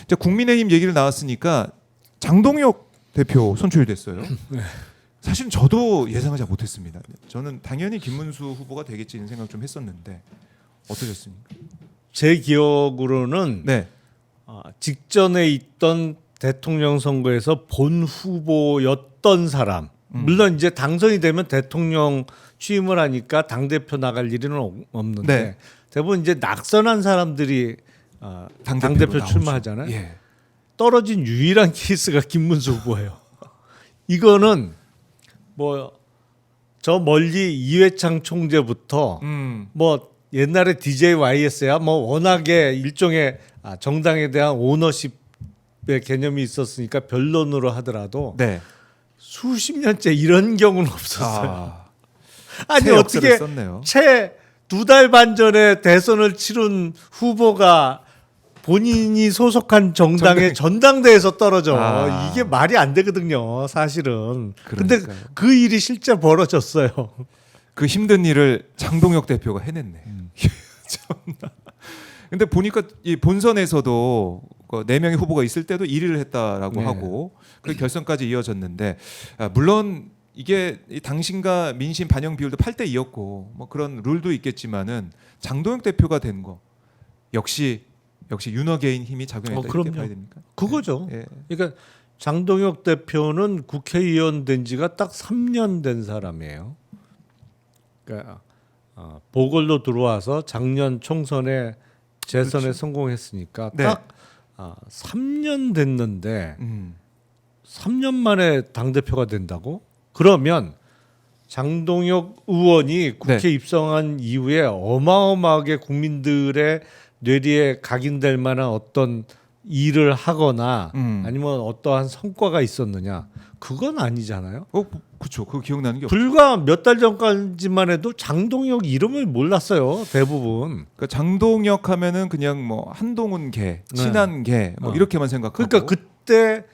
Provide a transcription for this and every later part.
이제 국민의힘 얘기를 나왔으니까 장동혁 대표 선출됐어요. 네. 사실 저도 예상을 잘 못했습니다. 저는 당연히 김문수 후보가 되겠지 이런 생각 좀 했었는데 어떠셨습니까? 제 기억으로는 네. 직전에 있던 대통령 선거에서 본 후보였던 사람, 물론 이제 당선이 되면 대통령 취임을 하니까 당 대표 나갈 일은 없는데 네. 대부분 이제 낙선한 사람들이 당 대표 출마하잖아요. 예. 떨어진 유일한 케이스가 김문수 후보예요. 이거는 뭐 저 멀리 이회창 총재부터 뭐 옛날에 DJYS야 뭐 워낙에 일종의 정당에 대한 오너십의 개념이 있었으니까 변론으로 하더라도 네. 수십 년째 이런 경우는 없었어요. 아니 새 역사를 어떻게 썼네요. 채 2달 반 전에 대선을 치른 후보가 본인이 소속한 정당의 전당대회에서 떨어져. 이게 말이 안 되거든요, 사실은. 근데 그러니까요. 그 일이 실제 벌어졌어요. 그 힘든 일을 장동혁 대표가 해냈네. 참나. 근데 보니까 이 본선에서도 그 4명의 후보가 있을 때도 1위를 했다라고 네. 하고 그 결선까지 이어졌는데 물론 이게 이 당신과 민심 반영 비율도 8대 2였고 뭐 그런 룰도 있겠지만은 장동혁 대표가 된 거 역시 윤호개인 힘이 작용했다 이렇게 그럼요. 봐야 됩니까? 그거죠. 예. 그러니까 장동혁 대표는 국회의원 된 지가 딱 3년 된 사람이에요. 그러니까 보궐로 들어와서 작년 총선에 재선에 그렇죠. 성공했으니까 네. 딱 3년 됐는데 음. 3년 만에 당대표가 된다고? 그러면 장동혁 의원이 국회 네. 입성한 이후에 어마어마하게 국민들의 뇌리에 각인될 만한 어떤 일을 하거나 아니면 어떠한 성과가 있었느냐? 그건 아니잖아요. 그렇죠. 그거 기억나는 게 없죠. 불과 몇 달 전까지만 해도 장동혁 이름을 몰랐어요. 대부분. 그러니까 장동혁 하면은 그냥 뭐 한동훈 개, 친한 개 뭐 이렇게만 생각하고. 그러니까 그때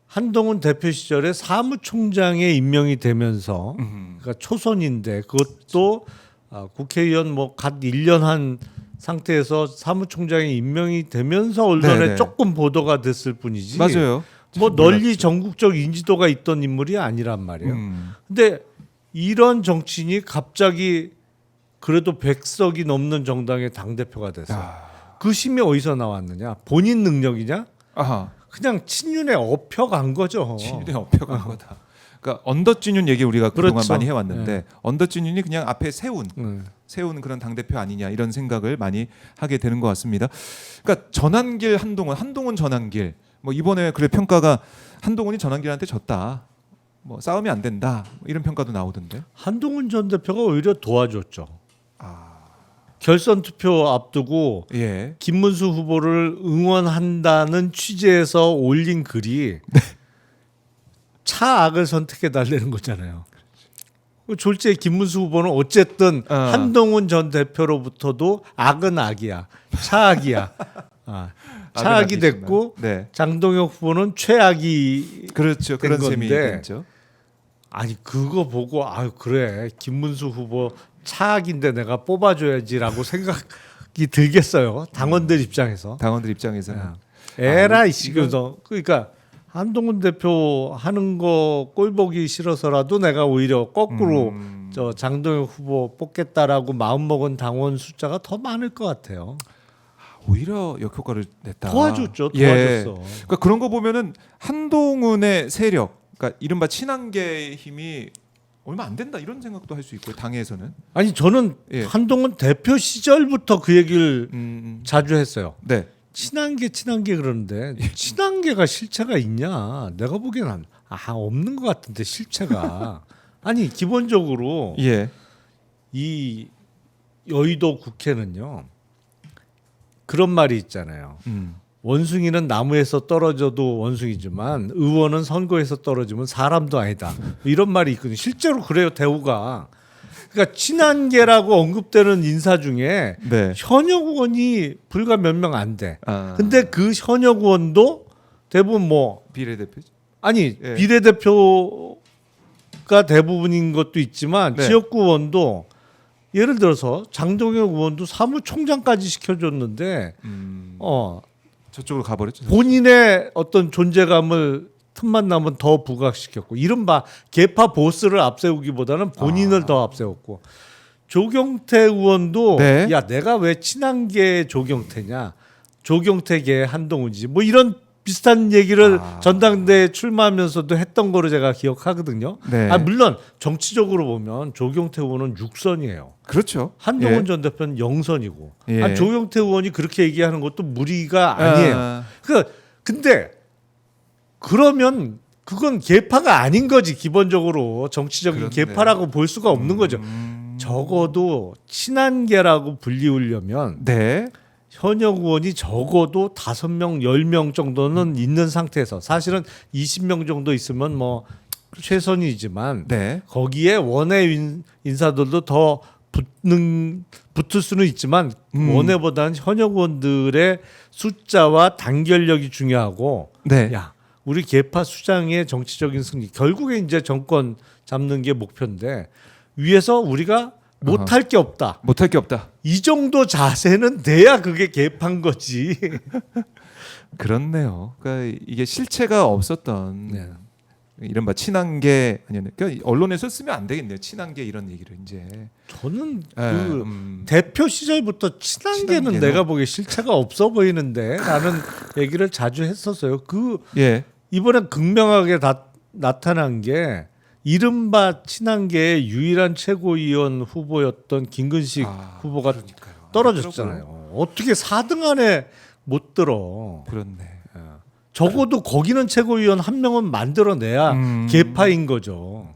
한동훈 대표 시절에 사무총장에 임명이 되면서 그러니까 초선인데 그것도 국회의원 뭐 갓 1년 한 상태에서 사무총장에 임명이 되면서 언론에 네네. 조금 보도가 됐을 뿐이지. 맞아요. 뭐 잘 널리 몰랐죠. 전국적 인지도가 있던 인물이 아니란 말이에요. 음. 근데 이런 정치인이 갑자기 그래도 100석이 넘는 정당의 당대표가 됐어. 그 힘이 어디서 나왔느냐? 본인 능력이냐? 아하. 그냥 친윤에 업혀간 거죠. 진윤에 업혀간 거다. 그러니까 언더진윤 얘기 우리가 그동안 그렇죠. 많이 해왔는데 언더진윤이 그냥 앞에 세운 그런 당 대표 아니냐 이런 생각을 많이 하게 되는 것 같습니다. 그러니까 전환길 한동훈 전환길 뭐 이번에 그래 평가가 한동훈이 전환길한테 졌다. 뭐 싸움이 안 된다. 뭐 이런 평가도 나오던데. 한동훈 전 대표가 오히려 도와줬죠. 결선 투표 앞두고 예. 김문수 후보를 응원한다는 취지에서 올린 글이 차악을 선택해 달라는 거잖아요. 졸지에 김문수 후보는 어쨌든 한동훈 전 대표로부터도 악은 악이야, 차악이야. 차악이 악은 됐고 네. 장동혁 후보는 최악이 그렇죠. 된 그런 셈이 건데. 됐죠. 아니 그거 보고 아유 그래 김문수 후보 차악인데 내가 뽑아줘야지라고 생각이 들겠어요. 당원들 입장에서. 당원들 입장에서는 에라이 시그서 그러니까 한동훈 대표 하는 거 꼴보기 싫어서라도 내가 오히려 거꾸로 저 장동혁 후보 뽑겠다라고 마음먹은 당원 숫자가 더 많을 것 같아요. 오히려 역효과를 냈다. 도와줬죠. 예. 도와줬어. 그러니까 그런 거 보면은 한동훈의 세력, 그러니까 이른바 친한계의 힘이 얼마 안 된다 이런 생각도 할 수 있고요. 당에서는. 아니 저는 예. 한동훈 대표 시절부터 그 얘기를 자주 했어요. 네. 친한계 그러는데 친한계가 실체가 있냐? 내가 보기에는 없는 것 같은데 실체가. 아니 기본적으로 예. 이 여의도 국회는요 그런 말이 있잖아요. 원숭이는 나무에서 떨어져도 원숭이지만 의원은 선거에서 떨어지면 사람도 아니다. 이런 말이 있거든요. 실제로 그래요 대우가. 그러니까 친한계라고 언급되는 인사 중에 네. 현역 의원이 불과 몇 명 안 돼. 아. 근데 그 현역 의원도 대부분 뭐 비례대표죠. 아니 예. 비례대표가 대부분인 것도 있지만 네. 지역구 의원도 예를 들어서 장동혁 의원도 사무총장까지 시켜줬는데 저쪽으로 가버렸죠. 본인의 어떤 존재감을 틈만 나면 더 부각시켰고 이른바 개파 보스를 앞세우기보다는 본인을 더 앞세웠고 조경태 의원도 네. 야 내가 왜 친한계 조경태냐 조경태계 한동훈이지 뭐 이런 비슷한 얘기를 전당대회 출마하면서도 했던 거로 제가 기억하거든요. 네. 물론 정치적으로 보면 조경태 의원은 6선이에요. 그렇죠. 한동훈 예. 전 대표는 0선이고 예. 조경태 의원이 그렇게 얘기하는 것도 무리가 아니에요. 근데 그러면 그건 계파가 아닌 거지. 기본적으로 정치적인 그렇네. 계파라고 볼 수가 없는 거죠. 적어도 친한계라고 불리우려면 네. 현역 의원이 적어도 5명, 10명 정도는 있는 상태에서 사실은 20명 정도 있으면 뭐 최선이지만 네. 거기에 원외 인사들도 더 붙을 수는 있지만 원외보다는 현역 의원들의 숫자와 단결력이 중요하고 네. 야 우리 계파 수장의 정치적인 승리 결국에 이제 정권 잡는 게 목표인데 위에서 우리가 못할 게 없다. 못할 게 없다. 이 정도 자세는 돼야 그게 개판 거지. 그렇네요. 그러니까 이게 실체가 없었던 네. 이른바 친한계 아니면 그러니까 언론에서 쓰면 안 되겠네요. 친한계 이런 얘기를 이제. 저는 예, 그 대표 시절부터 친한계는 친한계는? 내가 보기에 실체가 없어 보이는데 라는 얘기를 자주 했었어요. 그 예. 이번에 극명하게 나타난 게 이른바 친한계의 유일한 최고위원 후보였던 김근식 후보가 그러니까요. 떨어졌잖아요. 어떻게 4등 안에 못 들어. 그렇네. 적어도 거기는 최고위원 한 명은 만들어내야 계파인 거죠.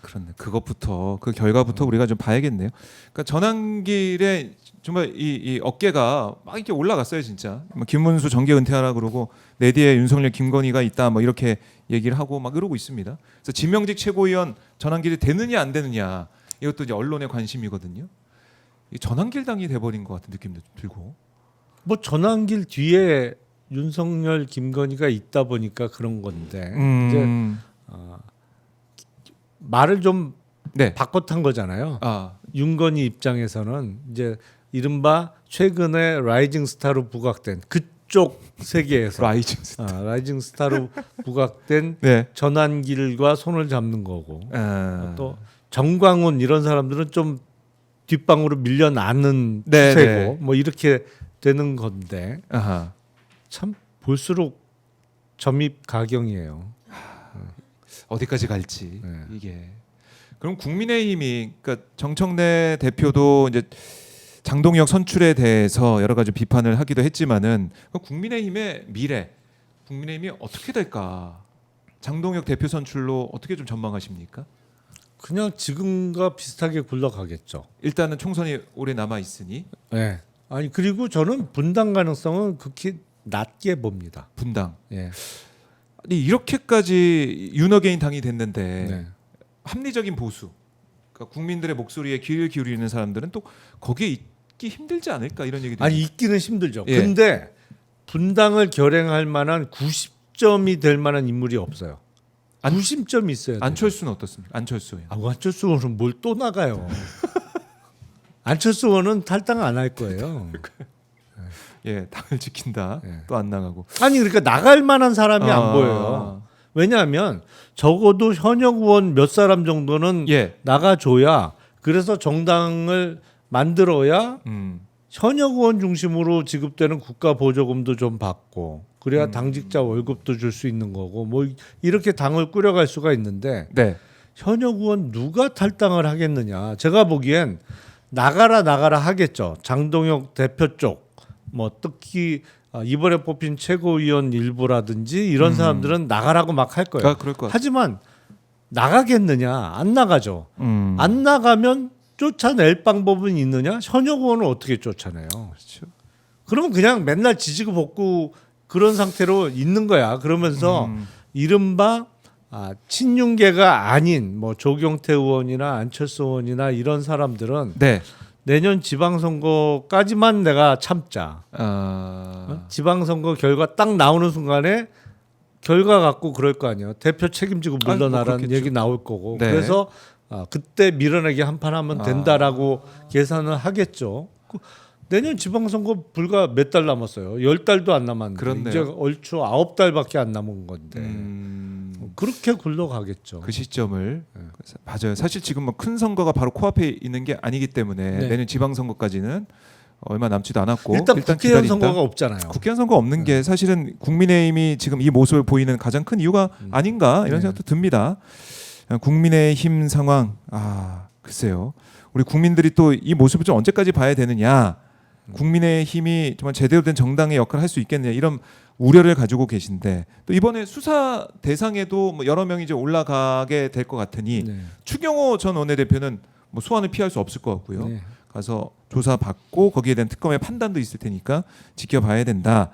그렇네. 그것부터 그 결과부터 우리가 좀 봐야겠네요. 그러니까 전환길에 정말 이 어깨가 막 이렇게 올라갔어요, 진짜. 뭐 김문수 정계 은퇴하라 그러고 내 뒤에 윤석열, 김건희가 있다, 뭐 이렇게 얘기를 하고 막 이러고 있습니다. 그래서 지명직 최고위원 전환길이 되느냐 안 되느냐 이것도 이제 언론의 관심이거든요. 이 전환길 당이 돼버린 것 같은 느낌도 들고. 뭐 전환길 뒤에 윤석열, 김건희가 있다 보니까 그런 건데 이제 말을 좀 네. 바꿔탄 거잖아요. 아, 윤건희 입장에서는 이제 이른바 최근에 라이징 스타로 부각된 그쪽 세계에서 라이징. 라이징 스타로 부각된 네. 전환길과 손을 잡는 거고 또 또 정광훈 이런 사람들은 좀 뒷방으로 밀려나는 네, 추세고 네. 뭐 이렇게 되는 건데 아하. 참 볼수록 점입가경이에요. 어디까지 갈지 네. 이게. 그럼 국민의힘이 그러니까 정청래 대표도 이제 장동혁 선출에 대해서 여러 가지 비판을 하기도 했지만은 국민의힘의 미래, 국민의힘이 어떻게 될까? 장동혁 대표 선출로 어떻게 좀 전망하십니까? 그냥 지금과 비슷하게 굴러가겠죠. 일단은 총선이 오래 남아 있으니 네. 아니 그리고 저는 분당 가능성은 극히 낮게 봅니다. 분당. 예. 아니 이렇게까지 윤어게인 당이 됐는데 네. 합리적인 보수, 그러니까 국민들의 목소리에 귀를 기울이는 사람들은 또 거기에 있기 힘들지 않을까 이런 얘기도. 아니 있기는 힘들죠. 예. 근데 분당을 결행할 만한 90점이 될 만한 인물이 없어요. 90점이 있어야 돼요. 안철수는 어떻습니까? 안철수 의원. 안철수 의원은 뭘 또 나가요. 안철수 의원은 탈당 안 할 거예요. 예, 당을 지킨다. 예. 또 안 나가고. 아니 그러니까 나갈 만한 사람이 안 보여요. 왜냐하면 적어도 현역 의원 몇 사람 정도는 예. 나가줘야 그래서 정당을 만들어야 음. 현역 의원 중심으로 지급되는 국가 보조금도 좀 받고 그래야 당직자 월급도 줄 수 있는 거고 뭐 이렇게 당을 꾸려갈 수가 있는데 네. 현역 의원 누가 탈당을 하겠느냐. 제가 보기엔 나가라 하겠죠. 장동혁 대표 쪽 뭐 특히 이번에 뽑힌 최고위원 일부라든지 이런 사람들은 나가라고 막 할 거예요. 그럴 것 같아요. 하지만 나가겠느냐? 안 나가죠. 안 나가면 쫓아낼 방법은 있느냐? 현역 의원을 어떻게 쫓아내요? 그렇죠. 그러면 그냥 맨날 지지고 볶고 그런 상태로 있는 거야. 그러면서 이른바 친윤계가 아닌 뭐 조경태 의원이나 안철수 의원이나 이런 사람들은 네. 내년 지방선거까지만 내가 참자. 지방선거 결과 딱 나오는 순간에 결과 갖고 그럴 거 아니에요. 대표 책임지고 물러나라는 그렇겠죠. 얘기 나올 거고. 네. 그래서 그때 밀어내기 한판 하면 된다라고 계산을 하겠죠. 내년 지방선거 불과 몇 달 남았어요. 10달도 안 남았는데 그렇네요. 이제 얼추 9달밖에 안 남은 건데 그렇게 굴러가겠죠. 그 시점을 맞아요. 사실 지금 뭐 큰 선거가 바로 코앞에 있는 게 아니기 때문에 네. 내년 지방선거까지는 얼마 남지도 않았고 일단 국회의원 기다린다. 선거가 없잖아요. 국회의원 선거 없는 게 사실은 국민의힘이 지금 이 모습을 보이는 가장 큰 이유가 아닌가 이런 네. 생각도 듭니다. 국민의힘 상황 글쎄요. 우리 국민들이 또 이 모습을 좀 언제까지 봐야 되느냐. 국민의힘이 정말 제대로 된 정당의 역할을 할 수 있겠느냐 이런 우려를 가지고 계신데 또 이번에 수사 대상에도 뭐 여러 명이 이제 올라가게 될 것 같으니 네. 추경호 전 원내대표는 뭐 소환을 피할 수 없을 것 같고요. 네. 가서 조사 받고 거기에 대한 특검의 판단도 있을 테니까 지켜봐야 된다.